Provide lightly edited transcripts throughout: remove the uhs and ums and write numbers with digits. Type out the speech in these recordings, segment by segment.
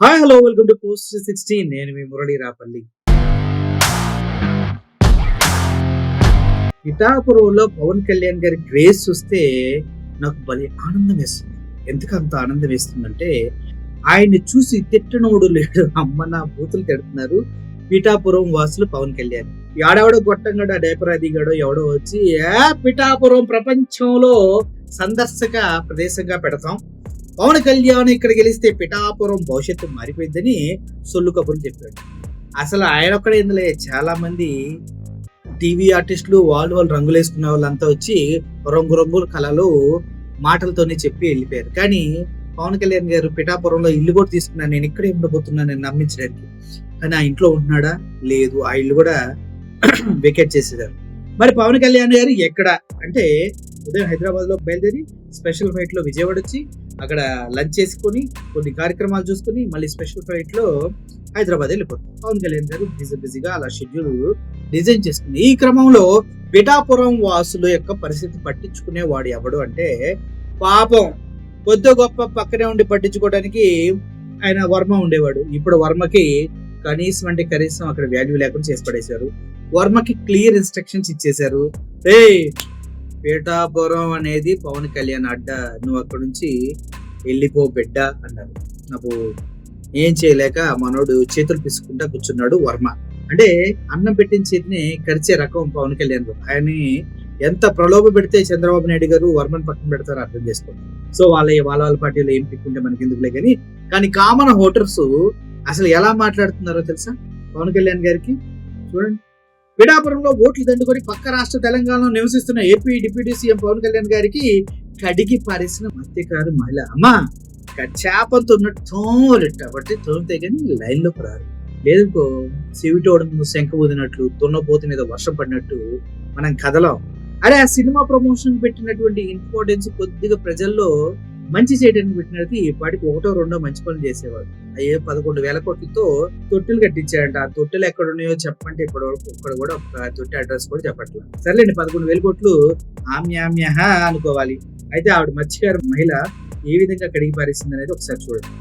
Hi hello welcome to post 16. నేను మీ మురళి రాపల్లి. పిఠాపురంలో పవన్ కళ్యాణ్ గారి గ్రేస్ చూస్తే నాకు భలే ఆనందం వేస్తుంది. ఎందుకు అంత ఆనందం వేస్తుందంటే ఆయన్ని చూసి తిట్టనోడు లేడు. అమ్మ నా బూతులు తిడుతున్నారు పిఠాపురం వాసులు పవన్ కళ్యాణ్. ఆడెవడో గొట్టంగాడో డేపరాదిగాడో ఎవడో వచ్చి పిఠాపురం ప్రపంచంలో సందర్శక ప్రదేశంగా పెడతాం, పవన్ కళ్యాణ్ ఇక్కడ గెలిస్తే పిఠాపురం భవిష్యత్తు మారిపోయిందని సొల్లు కబుర్లు చెప్పాడు. అసలు ఆయన ఒక్కడే ఇందులో చాలా మంది టీవీ ఆర్టిస్టులు వాళ్ళు రంగులు వేసుకున్న వాళ్ళంతా వచ్చి రంగుల కళలు మాటలతోనే చెప్పి వెళ్ళిపోయారు. కానీ పవన్ కళ్యాణ్ గారు పిఠాపురంలో ఇల్లు కూడా తీసుకున్నాను, నేను ఇక్కడే ఉండబోతున్నాను నేను నమ్మించడానికి. కానీ ఆ ఇంట్లో ఉంటున్నాడా? లేదు, ఆ ఇల్లు కూడా వెకేట్ చేసేదారు. మరి పవన్ కళ్యాణ్ గారు ఎక్కడ అంటే ఉదయం హైదరాబాద్ లో బయలుదేరి స్పెషల్ ఫ్లైట్ లో విజయవాడ వచ్చి అక్కడ లంచ్ చేసుకుని కొన్ని కార్యక్రమాలు చూసుకుని మళ్ళీ స్పెషల్ ఫ్లైట్ లో హైదరాబాద్ వెళ్ళిపోతారు. పవన్ కళ్యాణ్ గారు బిజీగా అలా షెడ్యూల్ డిజైన్ చేసుకుని ఈ క్రమంలో పిఠాపురం వాసుల యొక్క పరిస్థితి పట్టించుకునేవాడు ఎవడు అంటే పాపం కొద్ది గొప్ప పక్కనే ఉండి పట్టించుకోవడానికి ఆయన వర్మ ఉండేవాడు. ఇప్పుడు వర్మకి కనీసం అంటే కనీసం అక్కడ వాల్యూ లేకుండా చేసి పడేశారు. వర్మకి క్లియర్ ఇన్స్ట్రక్షన్స్ ఇచ్చేశారు. పిఠాపురం అనేది పవన్ కళ్యాణ్ అడ్డ, నువ్వు అక్కడ నుంచి వెళ్ళిపో బిడ్డ అన్నారు. నాకు ఏం చేయలేక మనోడు చేతులు పిసుకుంటా కూర్చున్నాడు వర్మ. అంటే అన్నం పెట్టిన చేతిని కరిచే రకం పవన్ కళ్యాణ్. ఆయన్ని ఎంత ప్రలోభ పెడితే చంద్రబాబు నాయుడు గారు వర్మని పక్కన పెడతారో అర్థం చేసుకోండి. సో వాళ్ళ పార్టీలో ఏం పిక్కుంటే మనకి ఎందుకులే కానీ కామన్ ఓటర్స్ అసలు ఎలా మాట్లాడుతున్నారో తెలుసా పవన్ కళ్యాణ్ గారికి? చూడండి, పిఠాపురంలో ఓట్లు దండుకొని పక్క రాష్ట్ర తెలంగాణలో నివసిస్తున్న AP deputy CM Pawan Kalyan గారికి కడిగి పారేసిన మత్స్యకారు మహిళ. అమ్మా చేపంతో ఉన్నట్టు తోలిట్టబట్టి తోలితే కానీ లైన్ లోకి రారు. లేదుకో చెవిటోడం శంఖ ఊదినట్లు దున్నపోతు మీద వర్షం పడినట్టు మనం కదలం. అరే ఆ సినిమా ప్రమోషన్ పెట్టినటువంటి ఇంపార్టెన్స్ కొద్దిగా ప్రజల్లో మంచి చేయడానికి పెట్టినది వాటికి ఒకటో రెండో మంచి పనులు చేసేవాడు. అయ్యే 11,000 కోట్లతో తొట్టెలు కట్టించాడంట. ఆ తొట్టెలు ఎక్కడ ఉన్నాయో చెప్పంటే ఇప్పటి వరకు ఒక్కడ కూడా ఒక తొట్టె అడ్రస్ కూడా చెప్పట్లేదు. సర్లేండి, 11,000 కోట్లు ఆమ్యామ్య అనుకోవాలి. అయితే ఆవిడ మత్స్యకారు మహిళ ఏ విధంగా కడిగి పారేసింది అనేది ఒకసారి చూడండి.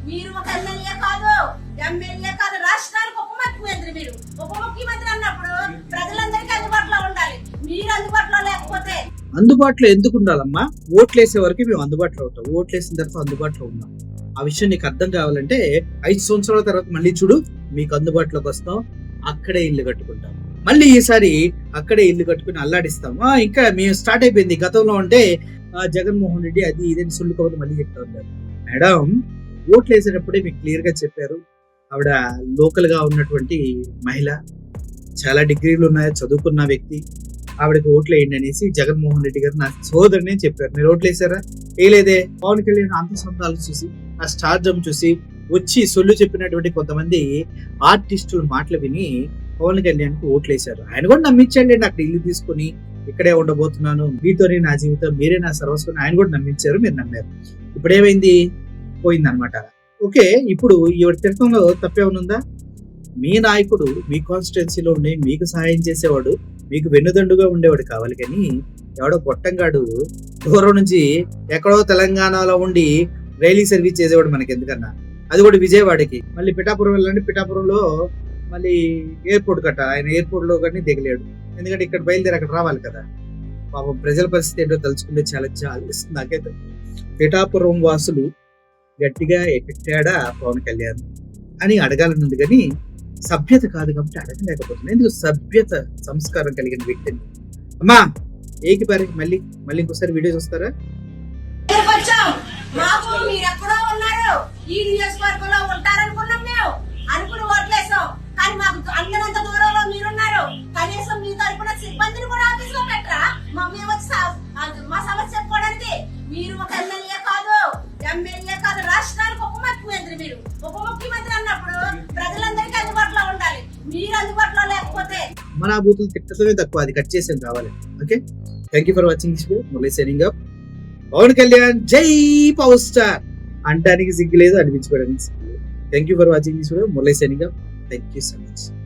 మీరు ఒక ఎమ్మెల్యే కాదు, ఎమ్మెల్యే కాదు, రాష్ట్రానికి ఉప ముఖ్యమంత్రి. మీరు ఉప ముఖ్యమంత్రి అన్నప్పుడు ప్రజలందరికీ అందుబాటులో ఉండాలి. మీరు అందుబాటులో లేకపోతే అందుబాటులో ఎందుకు ఉండాలమ్మా? ఓట్లేసే వరకు మేము అందుబాటులో ఉంటాం, ఓట్లేసిన తర్వాత అందుబాటులో ఉన్నాం. ఆ విషయం నీకు అర్థం కావాలంటే 5 సంవత్సరాల తర్వాత మళ్ళీ చూడు, మీకు అందుబాటులోకి వస్తాం, అక్కడే ఇల్లు కట్టుకుంటాం. మళ్ళీ ఈసారి అక్కడే ఇల్లు కట్టుకుని అల్లాడిస్తాం. ఇంకా మేము స్టార్ట్ అయిపోయింది. గతంలో అంటే జగన్మోహన్ రెడ్డి అది ఇదని సుల్లు కబుర్లు మళ్ళీ చెప్తా ఉన్నారు. మేడం, ఓట్లు వేసేటప్పుడే మీకు క్లియర్ గా చెప్పారు. ఆవిడ లోకల్ గా ఉన్నటువంటి మహిళ, చాలా డిగ్రీలు ఉన్నాయి, చదువుకున్న వ్యక్తి, ఆవిడకి ఓట్లు వేయండి అనేసి జగన్మోహన్ రెడ్డి గారు నా సోదరునే చెప్పారు. మీరు ఓట్లు వేసారా? వేయలేదే. పవన్ కళ్యాణ్ అంత సొంతాలు చూసి ఆ స్టార్డమ్ చూసి వచ్చి సొల్లు చెప్పినటువంటి కొంతమంది ఆర్టిస్టుల మాటలు విని పవన్ కళ్యాణ్ కు ఓట్లు వేశారు. ఆయన కూడా నమ్మించండి, అక్కడ ఇల్లు తీసుకుని ఇక్కడే ఉండబోతున్నాను, మీతోనే నా జీవితం, మీరే నా సర్వస్వం, ఆయన కూడా నమ్మించారు, మీరు నమ్మారు. ఇప్పుడు ఏమైంది? పోయిందనమాట. ఓకే, ఇప్పుడు ఈవిడ తిరగంలో తప్పేమనుందా? మీ నాయకుడు మీ కాన్స్టిట్యున్సీలో ఉండి మీకు సహాయం చేసేవాడు, మీకు వెన్నుదండుగా ఉండేవాడు కావాలి. కానీ ఎవడో గొట్టంగాడు దూరం నుంచి ఎక్కడో తెలంగాణలో ఉండి రైలు సర్వీస్ చేసేవాడు మనకి ఎందుకన్నా, అది కూడా విజయవాడకి. మళ్ళీ పిఠాపురం వెళ్ళండి, పిఠాపురంలో మళ్ళీ ఎయిర్పోర్ట్ కట్టాలి. ఆయన ఎయిర్పోర్ట్ లో కానీ దిగలేడు, ఎందుకంటే ఇక్కడ బయలుదేరి అక్కడ రావాలి కదా. పాపం ప్రజల పరిస్థితి ఏంటో తలుచుకుంటే చాలా జాలిస్తుంది నాకైతే. పిఠాపురం వాసులు గట్టిగా ఎక్కాడా పవన్ కళ్యాణ్ అని అడగాలనుంది, కానీ సభ్యత కాదు కాబట్టి అడగలేకపోతుంది. ఎందుకు? సభ్యత సంస్కారం కలిగిన వ్యక్తిని. అమ్మా ఏకి పారి మళ్ళీ ఇంకోసారి వీడియో చూస్తారా? మీరు ఒక ఎమ్మెల్యే కాదు, ఎమ్మెల్యే కాదు, రాష్ట్రానికి ఉప ముఖ్యమంత్రి. మీరు ఉప ముఖ్యమంత్రి అన్నప్పుడు ప్రజలందరికీ అందుబాటులో ఉండాలి. మీరు అందుబాటులో లేకపోతే మన బూతులు తిట్టడమే తక్కువ, అది కట్ చేసేది కావాలి. Okay, thank you for watching this video. Murali signing off. Pawan Kalyan జై పవర్ స్టార్ అంటానికి సిగ్గులేదు, అనిపించుకోవడానికి సిగ్గులేదు. Thank you for watching this video. Murali signing off. Thank you so much.